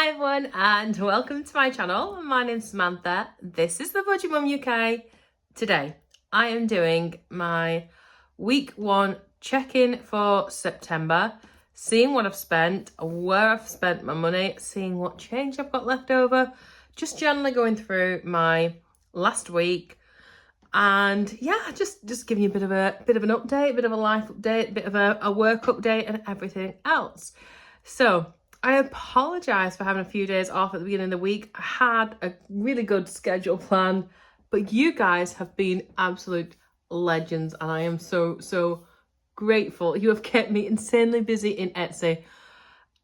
Hi everyone and welcome to my channel. My name's Samantha. This is the Budget Mum UK. Today I am doing my week 1 check-in for September, seeing what I've spent, where I've spent my money, seeing what change I've got left over, just generally going through my last week. And yeah, just giving you a bit of an update, a bit of a life update, a bit of a work update and everything else. So I apologise for having a few days off at the beginning of the week. I had a really good schedule planned, but you guys have been absolute legends and I am so grateful. You have kept me insanely busy in Etsy.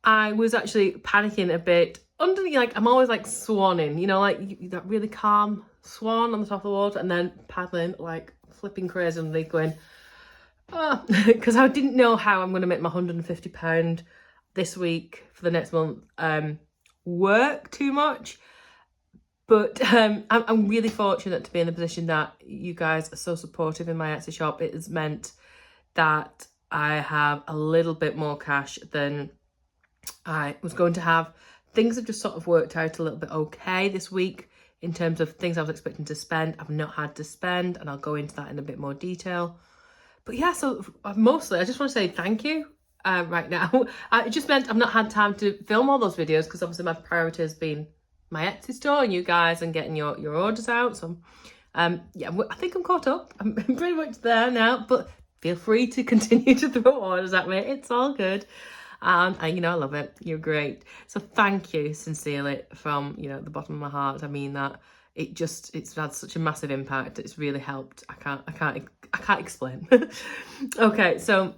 I was actually panicking a bit. I'm always like swanning, like that really calm swan on the top of the water and then paddling like flipping crazy underneath going, because I didn't know how I'm going to make my £150 this week for the next month work too much. But I'm really fortunate to be in the position that you guys are so supportive in my Etsy shop. It has meant that I have a little bit more cash than I was going to have. Things have just sort of worked out a little bit okay this week in terms of things I was expecting to spend. I've not had to spend, and I'll go into that in a bit more detail. But yeah, so mostly I just want to say thank you right now. It just meant I've not had time to film all those videos because obviously my priority has been my Etsy store and you guys and getting your orders out. So yeah, I think I'm caught up. I'm pretty much there now, but feel free to continue to throw orders at me. It's all good. And I love it. You're great. So thank you sincerely from, the bottom of my heart. I mean that. It's had such a massive impact. It's really helped. I can't explain. Okay, so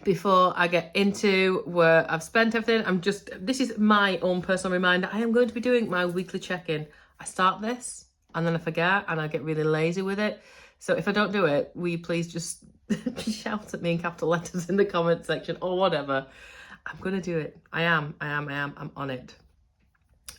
before I get into where I've spent everything, this is my own personal reminder. I am going to be doing my weekly check-in. I start this and then I forget and I get really lazy with it. So if I don't do it, will you please just shout at me in capital letters in the comment section or whatever. I'm going to do it. I'm on it.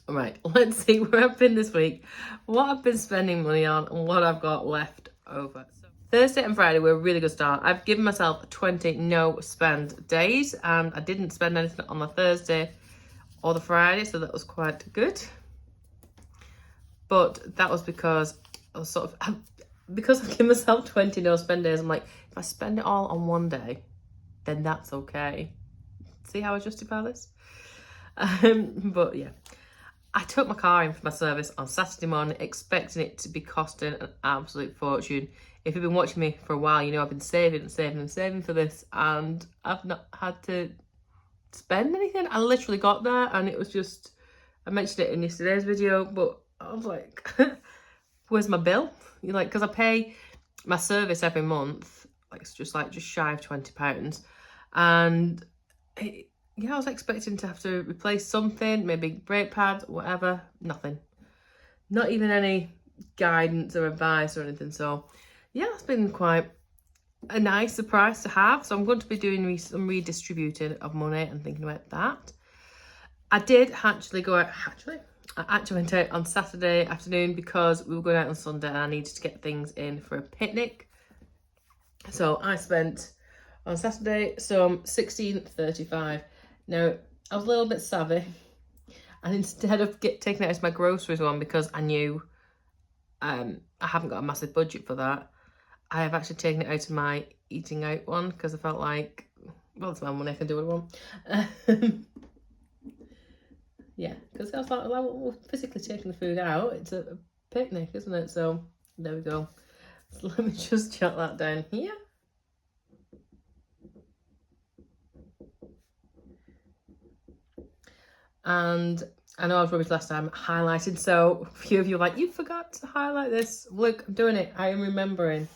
All right, let's see where I've been this week, what I've been spending money on and what I've got left over. So Thursday and Friday were a really good start. I've given myself 20 no spend days and I didn't spend anything on the Thursday or the Friday, so that was quite good. But that was because I was because I've given myself 20 no spend days, I'm like, if I spend it all on one day, then that's okay. See how I justify this? But yeah, I took my car in for my service on Saturday morning, expecting it to be costing an absolute fortune. If you've been watching me for a while, you know I've been saving for this, and I've not had to spend anything. I literally got there, and it was just, I mentioned it in yesterday's video, but I was like, where's my bill? Because I pay my service every month, it's just shy of £20, and I was expecting to have to replace something, maybe brake pads, whatever. Nothing. Not even any guidance or advice or anything. So yeah, it's been quite a nice surprise to have. So I'm going to be doing some redistributing of money and thinking about that. I did actually go out, I actually went out on Saturday afternoon because we were going out on Sunday and I needed to get things in for a picnic. So I spent on Saturday some £16.35. Now, I was a little bit savvy, and instead of taking it as my groceries one, because I knew I haven't got a massive budget for that, I have actually taken it out of my eating out one, because I felt like, well, it's my money, I can do what I want. Yeah, because I was like, well, we're physically taking the food out, it's a picnic, isn't it? So, there we go. So let me just jot that down here. And I know I was rubbish last time highlighting, so a few of you are like, you forgot to highlight this. Look, I'm doing it. I am remembering.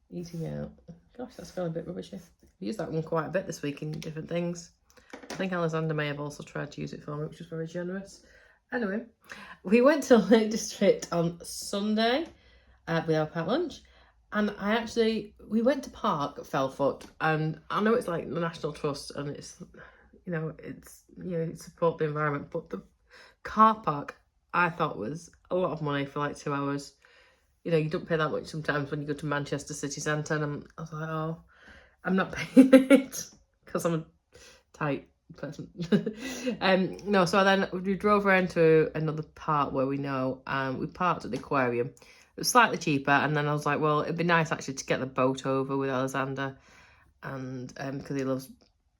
Eating out. Gosh, that's feeling a bit rubbishy. I've used that one quite a bit this week in different things. I think Alexander may have also tried to use it for me, which was very generous. Anyway, we went to Lake District on Sunday with our packed lunch. And we went to Park Felfoot, and I know it's like the National Trust and it's, support the environment, but the car park I thought was a lot of money for 2 hours. You don't pay that much sometimes when you go to Manchester city centre, and I was like, oh, I'm not paying it because I'm tight person. No, so then we drove around to another part where we know, we parked at the aquarium. It was slightly cheaper, and then I was like, well, it'd be nice actually to get the boat over with Alexander, and because he loves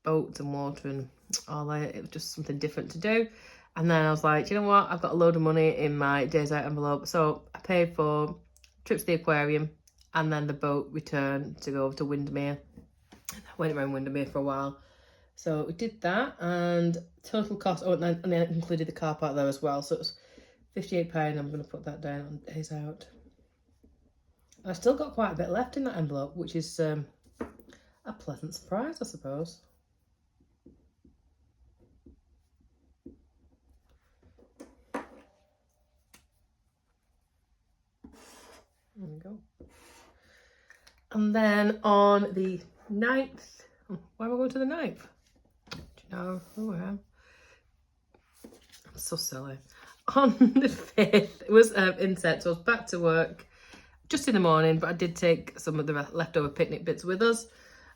boats and water and all that. It was just something different to do. And then I was like, you know what, I've got a load of money in my days out envelope, so I paid for trips to the aquarium and then the boat return to go over to Windermere. I went around Windermere for a while. So we did that, and total cost, and then included the car park there as well. So it was £58. I'm going to put that down on days out. I still got quite a bit left in that envelope, which is a pleasant surprise, I suppose. There we go. And then on the 9th, why am I going to the 9th? Do you know who I am? I'm so silly. On the 5th, it was inset, so I was back to work just in the morning, but I did take some of the leftover picnic bits with us.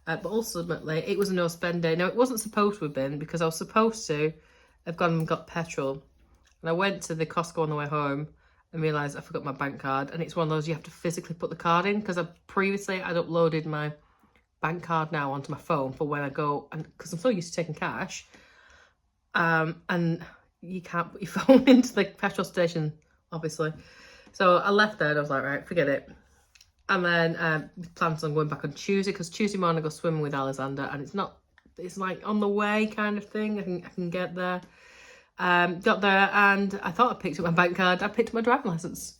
But ultimately, it was a no spend day. Now, it wasn't supposed to have been, because I was supposed to have gone and got petrol. And I went to the Costco on the way home and realised I forgot my bank card. And it's one of those you have to physically put the card in, because I'd uploaded my bank card now onto my phone for when I go, and because I'm so used to taking cash. And you can't put your phone into the petrol station, obviously. So I left there and I was like, right, forget it. And then plans on going back on Tuesday, because Tuesday morning I go swimming with Alexander, and it's like on the way kind of thing. I can get there. Got there and I thought I picked up my bank card. I picked up my driving licence.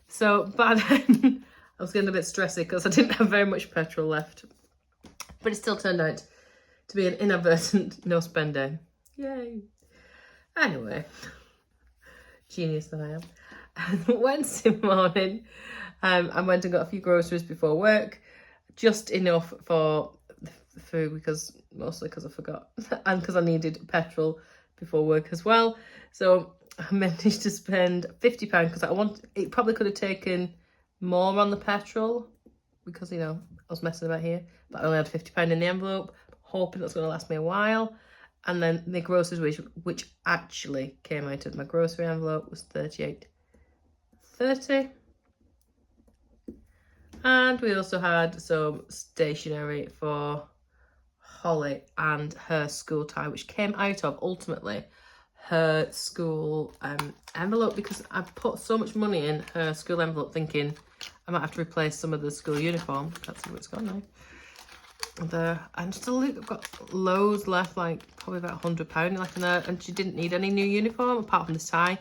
So by then I was getting a bit stressy because I didn't have very much petrol left. But it still turned out to be an inadvertent no spend day. Yay. Anyway, genius that I am. And Wednesday morning, I went and got a few groceries before work, just enough for the food, mostly because I forgot, and because I needed petrol before work as well. So I managed to spend £50 because it probably could have taken more on the petrol, because I was messing about here, but I only had £50 in the envelope, hoping that's going to last me a while. And then the groceries, which actually came out of my grocery envelope, was £38.30. And we also had some stationery for Holly and her school tie, which came out of, ultimately, her school envelope, because I put so much money in her school envelope thinking I might have to replace some of the school uniform. That's where it's gone now. And still, I've got loads left, like probably about £100 left in there, and she didn't need any new uniform apart from this tie,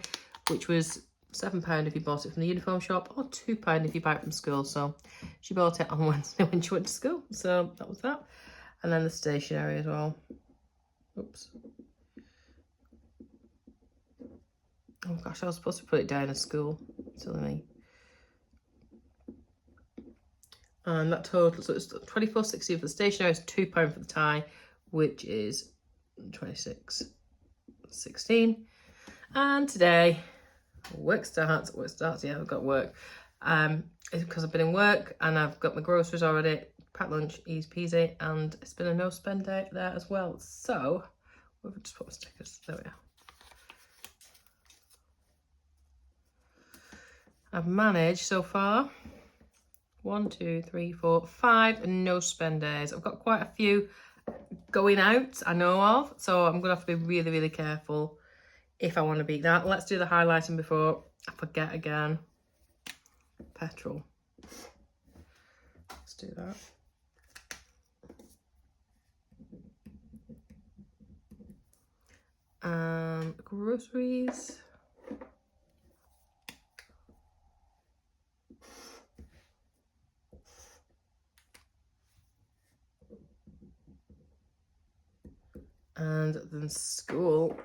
which was £7 if you bought it from the uniform shop, or £2 if you buy it from school. So she bought it on Wednesday when she went to school. So that was that. And then the stationery as well. Oops. Oh gosh, I was supposed to put it down as school. Silly me. And that total, so it's £24.60 for the stationery, it's £2 for the tie, which is £26.16. And today, work starts, yeah, I've got work. It's because I've been in work and I've got my groceries already, packed lunch, easy peasy, and it's been a no spend day there as well. So, we'll just put my stickers, there we are. I've managed so far 1, 2, 3, 4, 5 no spend days. I've got quite a few going out, I know of, so I'm going to have to be really, really careful if I want to beat that. Let's do the highlighting before I forget again. Petrol. Let's do that. Groceries. And then school.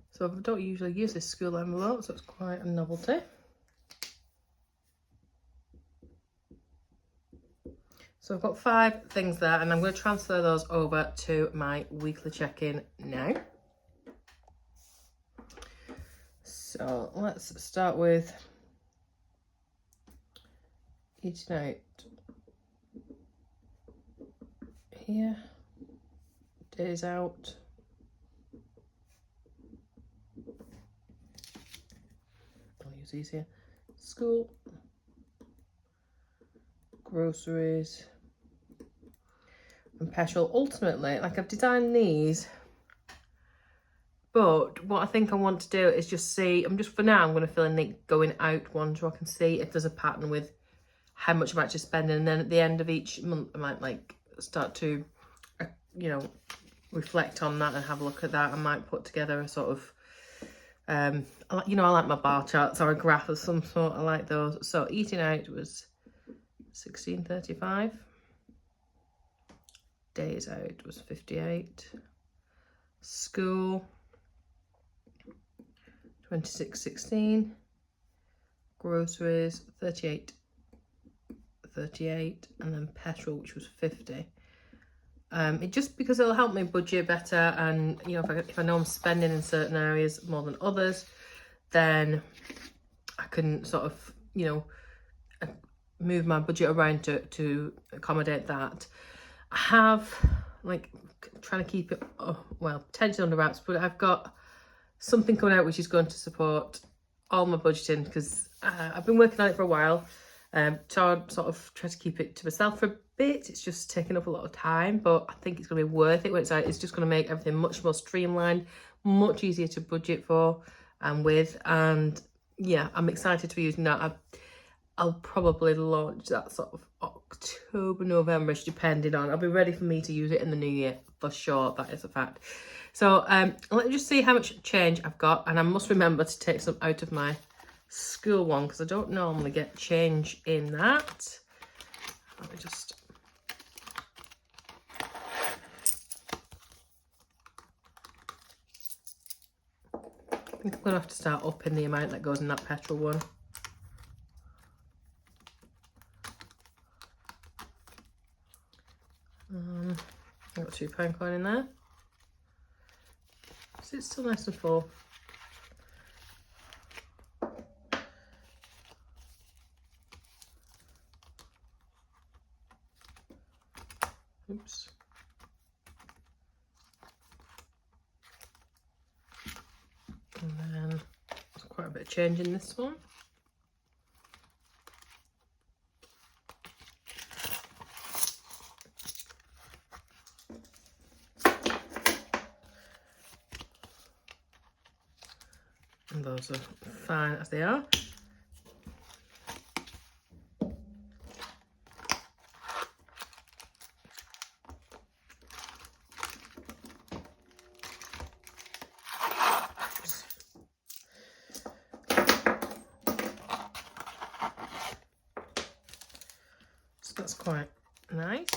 So I don't usually use this school envelope, so it's quite a novelty. So I've got 5 things there, and I'm going to transfer those over to my weekly check-in now. So let's start with eating out here. days out. I'll use these here. School, groceries, and petrol. Ultimately, like, I've designed these, but what I think I want to do is just see, for now, I'm going to fill in the going out one so I can see if there's a pattern with how much I'm actually spending. And then at the end of each month, I might like start to, you know, reflect on that and have a look at that. I might put together a sort of, you know, I like my bar charts or a graph of some sort. I like those. So eating out was 16.35. Days out was 58. School, 26.16. Groceries, 38, and then petrol, which was 50. It just because it'll help me budget better, and you know, if I know I'm spending in certain areas more than others, then I can sort of, you know, move my budget around to accommodate that. I have, like, trying to keep it, potentially under wraps, but I've got something coming out which is going to support all my budgeting, because I've been working on it for a while. So I sort of try to keep it to myself for a bit. It's just taking up a lot of time, but I think it's going to be worth it when it's out. It's just going to make everything much more streamlined, much easier to budget for and with. And yeah, I'm excited to be using that. I'll probably launch that sort of October, November-ish, depending on. I'll be ready for me to use it in the new year for sure. That is a fact. So let me just see how much change I've got, and I must remember to take some out of my school one because I don't normally get change in that. Let me just. I think I'm gonna have to start upping the amount that goes in that petrol one. I've got £2 coin in there. So it's still nice and full. Oops. And then there's quite a bit of change in this one. And those are fine as they are. So that's quite nice.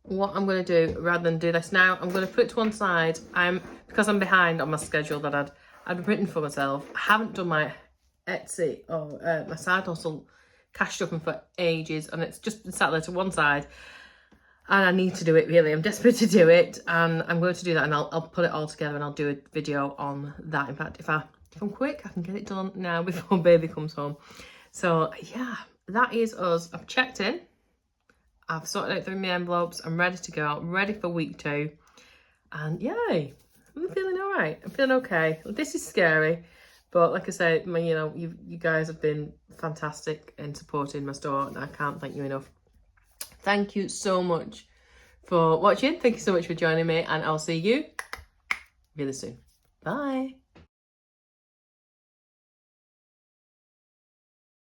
What I'm going to do, rather than do this now, I'm going to put it to one side. Because I'm behind on my schedule that I'd written for myself. I haven't done my Etsy or my side hustle cash shopping for ages, and it's just been sat there to one side, and I need to do it. Really, I'm desperate to do it, and I'm going to do that, and I'll put it all together and I'll do a video on that. In fact, if I'm quick, I can get it done now before baby comes home. So yeah, that is us. I've checked in, I've sorted out through my envelopes, I'm ready to go, I'm ready for week 2, and yay, I'm feeling all right. I'm feeling okay. This is scary, but like I say, you guys have been fantastic in supporting my store, and I can't thank you enough. Thank you so much for watching. Thank you so much for joining me, and I'll see you really soon. Bye.